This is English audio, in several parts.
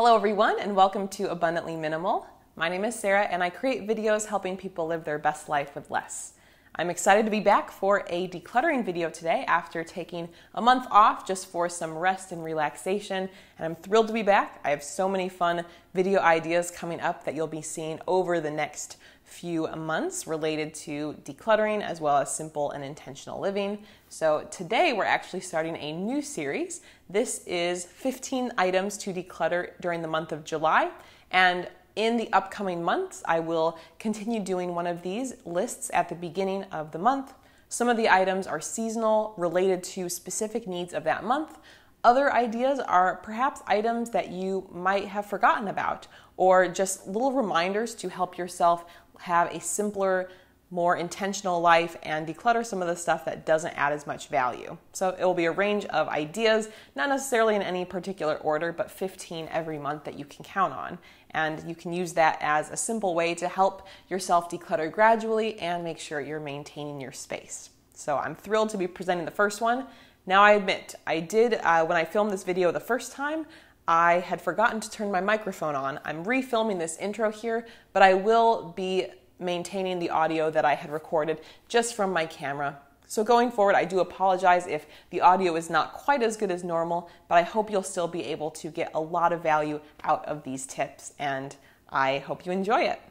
Hello everyone and welcome to Abundantly Minimal. My name is Sarah and I create videos helping people live their best life with less. I'm excited to be back for a decluttering video today after taking a month off just for some rest and relaxation, and I'm thrilled to be back. I have so many fun video ideas coming up that you'll be seeing over the next few months related to decluttering as well as simple and intentional living. So today we're actually starting a new series. This is 15 items to declutter during the month of July, and in the upcoming months, I will continue doing one of these lists at the beginning of the month. Some of the items are seasonal, related to specific needs of that month. Other ideas are perhaps items that you might have forgotten about, or just little reminders to help yourself have a simpler, more intentional life and declutter some of the stuff that doesn't add as much value. So it will be a range of ideas, not necessarily in any particular order, but 15 every month that you can count on. And you can use that as a simple way to help yourself declutter gradually and make sure you're maintaining your space. So I'm thrilled to be presenting the first one. Now I admit, I did, when I filmed this video the first time, I had forgotten to turn my microphone on. I'm refilming this intro here, but I will be maintaining the audio that I had recorded just from my camera. So going forward, I do apologize if the audio is not quite as good as normal, but I hope you'll still be able to get a lot of value out of these tips, and I hope you enjoy it.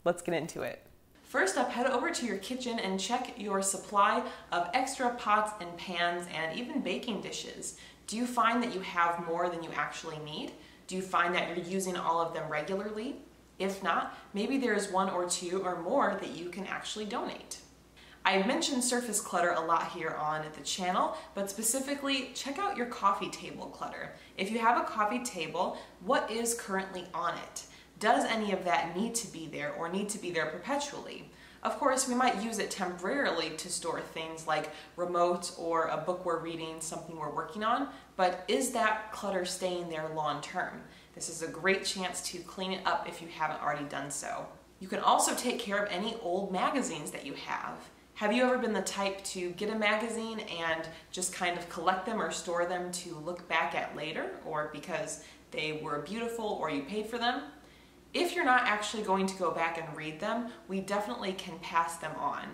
Let's get into it. First up, head over to your kitchen and check your supply of extra pots and pans and even baking dishes. Do you find that you have more than you actually need? Do you find that you're using all of them regularly? If not, maybe there's one or two or more that you can actually donate. I mentioned surface clutter a lot here on the channel, but specifically check out your coffee table clutter. If you have a coffee table, what is currently on it? Does any of that need to be there or need to be there perpetually? Of course, we might use it temporarily to store things like remotes or a book we're reading, something we're working on, but is that clutter staying there long term? This is a great chance to clean it up if you haven't already done so. You can also take care of any old magazines that you have. Have you ever been the type to get a magazine and just kind of collect them or store them to look back at later, or because they were beautiful or you paid for them? If you're not actually going to go back and read them, we definitely can pass them on.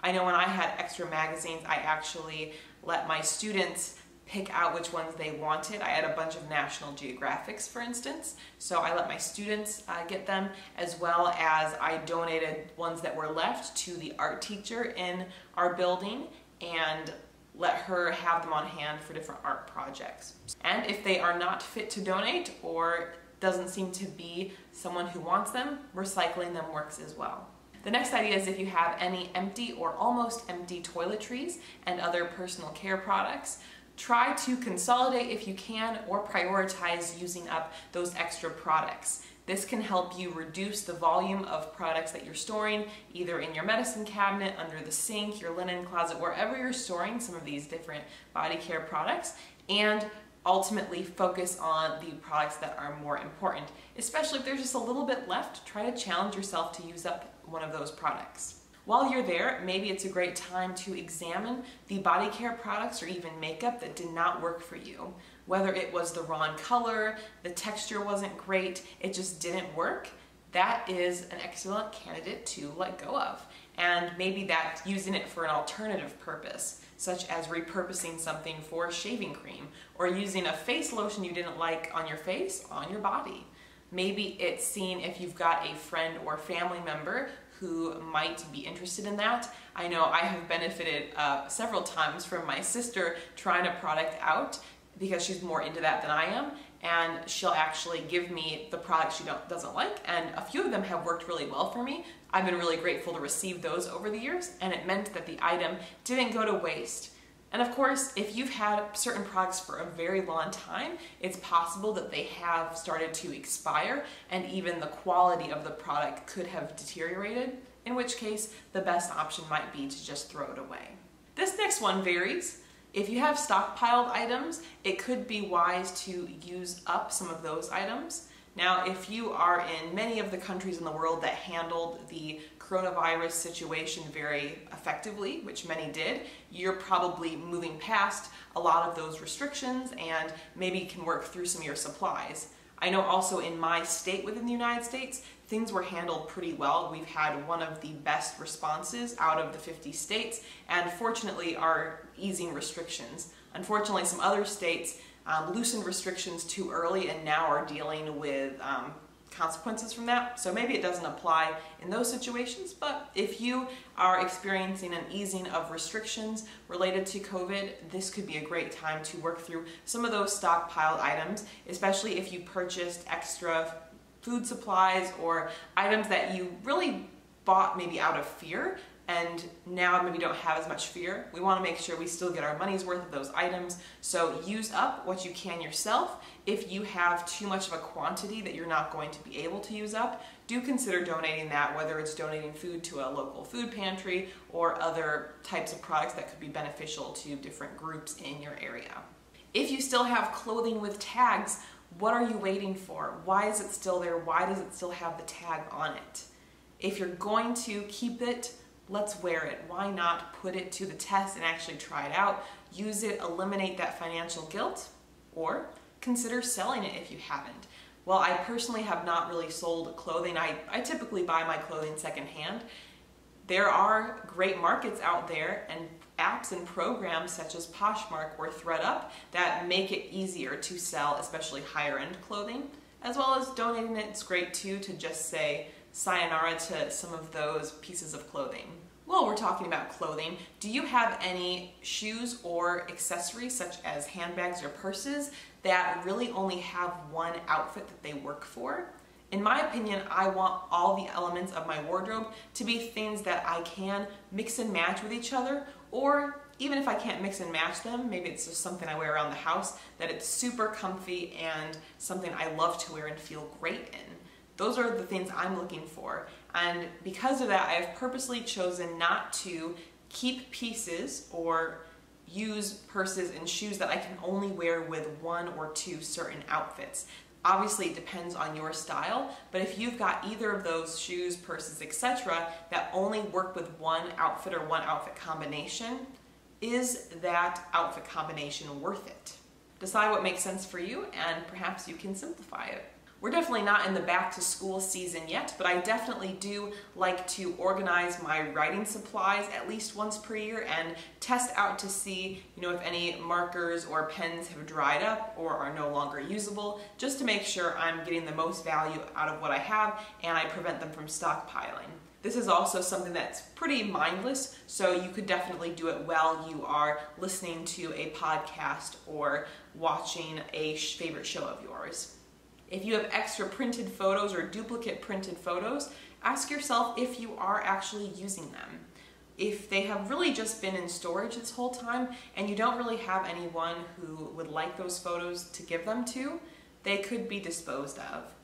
I know when I had extra magazines, I actually let my students pick out which ones they wanted. I had a bunch of National Geographics, for instance, so I let my students get them, as well as I donated ones that were left to the art teacher in our building and let her have them on hand for different art projects. And if they are not fit to donate or doesn't seem to be someone who wants them, recycling them works as well. The next idea is if you have any empty or almost empty toiletries and other personal care products, try to consolidate if you can or prioritize using up those extra products. This can help you reduce the volume of products that you're storing either in your medicine cabinet, under the sink, your linen closet, wherever you're storing some of these different body care products, and ultimately focus on the products that are more important. Especially if there's just a little bit left, try to challenge yourself to use up one of those products. While you're there, maybe it's a great time to examine the body care products or even makeup that did not work for you. Whether it was the wrong color, the texture wasn't great, it just didn't work, that is an excellent candidate to let go of. And maybe that's using it for an alternative purpose, such as repurposing something for shaving cream, or using a face lotion you didn't like on your face on your body. Maybe it's seeing if you've got a friend or family member who might be interested in that. I know I have benefited several times from my sister trying a product out because she's more into that than I am, and she'll actually give me the product she doesn't like, and a few of them have worked really well for me. I've been really grateful to receive those over the years, and it meant that the item didn't go to waste. And of course, if you've had certain products for a very long time, it's possible that they have started to expire and even the quality of the product could have deteriorated, in which case the best option might be to just throw it away. This next one varies. If you have stockpiled items, it could be wise to use up some of those items. Now, if you are in many of the countries in the world that handled the coronavirus situation very effectively, which many did, you're probably moving past a lot of those restrictions and maybe can work through some of your supplies. I know also in my state within the United States, things were handled pretty well. We've had one of the best responses out of the 50 states, and fortunately are easing restrictions. Unfortunately, some other states loosened restrictions too early and now are dealing with consequences from that. So maybe it doesn't apply in those situations, but if you are experiencing an easing of restrictions related to COVID, this could be a great time to work through some of those stockpiled items, especially if you purchased extra food supplies or items that you really bought maybe out of fear and now maybe don't have as much fear. We want to make sure we still get our money's worth of those items. So use up what you can yourself. If you have too much of a quantity that you're not going to be able to use up, do consider donating that, whether it's donating food to a local food pantry or other types of products that could be beneficial to different groups in your area. If you still have clothing with tags, what are you waiting for? Why is it still there? Why does it still have the tag on it? If you're going to keep it, let's wear it. Why not put it to the test and actually try it out? Use it, eliminate that financial guilt, or consider selling it if you haven't. Well, I personally have not really sold clothing. I typically buy my clothing secondhand. There are great markets out there and apps and programs such as Poshmark or ThredUp that make it easier to sell, especially higher end clothing, as well as donating it. It's great too to just say sayonara to some of those pieces of clothing. Well, we're talking about clothing. Do you have any shoes or accessories such as handbags or purses that really only have one outfit that they work for? In my opinion, I want all the elements of my wardrobe to be things that I can mix and match with each other, or even if I can't mix and match them, maybe it's just something I wear around the house, that it's super comfy and something I love to wear and feel great in. Those are the things I'm looking for. And because of that, I have purposely chosen not to keep pieces or use purses and shoes that I can only wear with one or two certain outfits. Obviously, it depends on your style, but if you've got either of those shoes, purses, etc. that only work with one outfit or one outfit combination, is that outfit combination worth it? Decide what makes sense for you, and perhaps you can simplify it. We're definitely not in the back to school season yet, but I definitely do like to organize my writing supplies at least once per year and test out to see, if any markers or pens have dried up or are no longer usable, just to make sure I'm getting the most value out of what I have and I prevent them from stockpiling. This is also something that's pretty mindless, so you could definitely do it while you are listening to a podcast or watching a favorite show of yours. If you have extra printed photos or duplicate printed photos, ask yourself if you are actually using them. If they have really just been in storage this whole time and you don't really have anyone who would like those photos to give them to, they could be disposed of.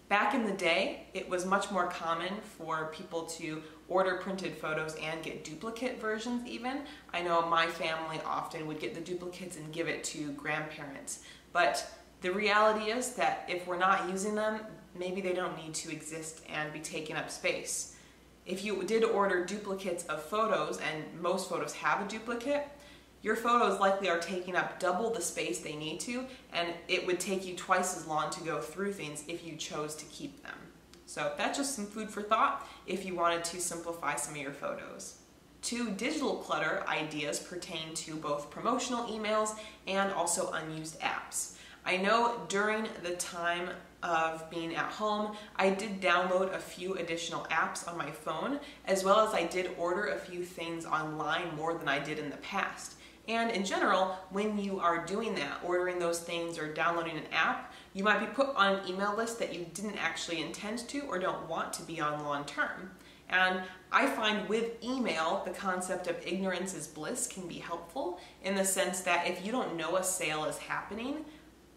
Back in the day, it was much more common for people to order printed photos and get duplicate versions even. I know my family often would get the duplicates and give it to grandparents, but the reality is that if we're not using them, maybe they don't need to exist and be taking up space. If you did order duplicates of photos, and most photos have a duplicate, your photos likely are taking up double the space they need to, and it would take you twice as long to go through things if you chose to keep them. So that's just some food for thought if you wanted to simplify some of your photos. 2 digital clutter ideas pertain to both promotional emails and also unused apps. I know during the time of being at home, I did download a few additional apps on my phone, as well as I did order a few things online more than I did in the past. And in general, when you are doing that, ordering those things or downloading an app, you might be put on an email list that you didn't actually intend to or don't want to be on long term. And I find with email, the concept of ignorance is bliss can be helpful in the sense that if you don't know a sale is happening,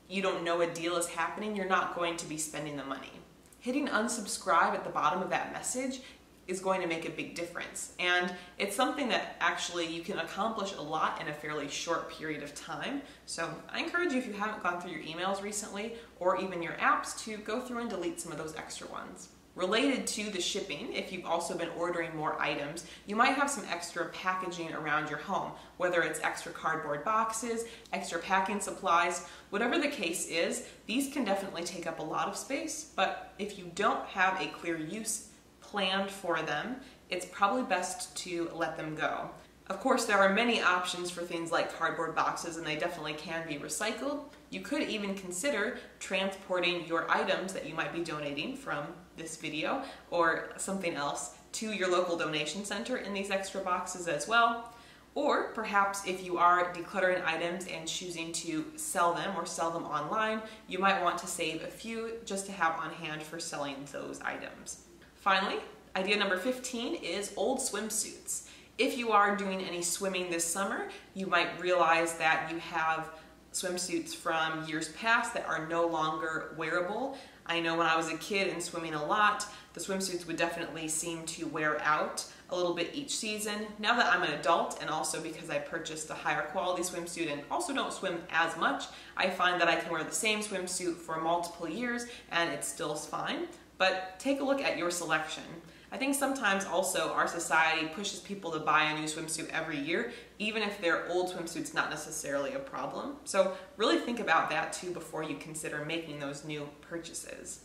you don't know a deal is happening, you're not going to be spending the money. Hitting unsubscribe at the bottom of that message is going to make a big difference. And it's something that actually you can accomplish a lot in a fairly short period of time. So I encourage you, if you haven't gone through your emails recently or even your apps, to go through and delete some of those extra ones. Related to the shipping, if you've also been ordering more items, you might have some extra packaging around your home, whether it's extra cardboard boxes, extra packing supplies, whatever the case is, these can definitely take up a lot of space, but if you don't have a clear use planned for them, it's probably best to let them go. Of course, there are many options for things like cardboard boxes, and they definitely can be recycled. You could even consider transporting your items that you might be donating from this video or something else to your local donation center in these extra boxes as well. Or perhaps if you are decluttering items and choosing to sell them or sell them online, you might want to save a few just to have on hand for selling those items. Finally, idea number 15 is old swimsuits. If you are doing any swimming this summer, you might realize that you have swimsuits from years past that are no longer wearable. I know when I was a kid and swimming a lot, the swimsuits would definitely seem to wear out a little bit each season. Now that I'm an adult, and also because I purchased a higher quality swimsuit and also don't swim as much, I find that I can wear the same swimsuit for multiple years and it's still fine. But take a look at your selection. I think sometimes also our society pushes people to buy a new swimsuit every year, even if their old swimsuit's not necessarily a problem. So really think about that too before you consider making those new purchases.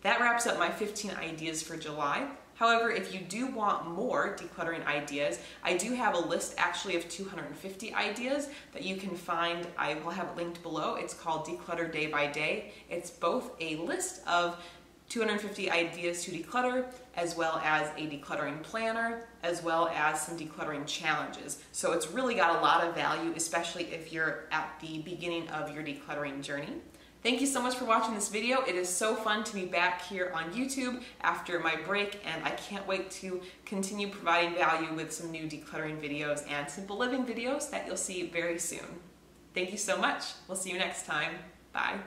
That wraps up my 15 ideas for July. However, if you do want more decluttering ideas, I do have a list actually of 250 ideas that you can find. I will have it linked below. It's called Declutter Day by Day. It's both a list of 250 ideas to declutter, as well as a decluttering planner, as well as some decluttering challenges. So it's really got a lot of value, especially if you're at the beginning of your decluttering journey. Thank you so much for watching this video. It is so fun to be back here on YouTube after my break, and I can't wait to continue providing value with some new decluttering videos and simple living videos that you'll see very soon. Thank you so much. We'll see you next time. Bye.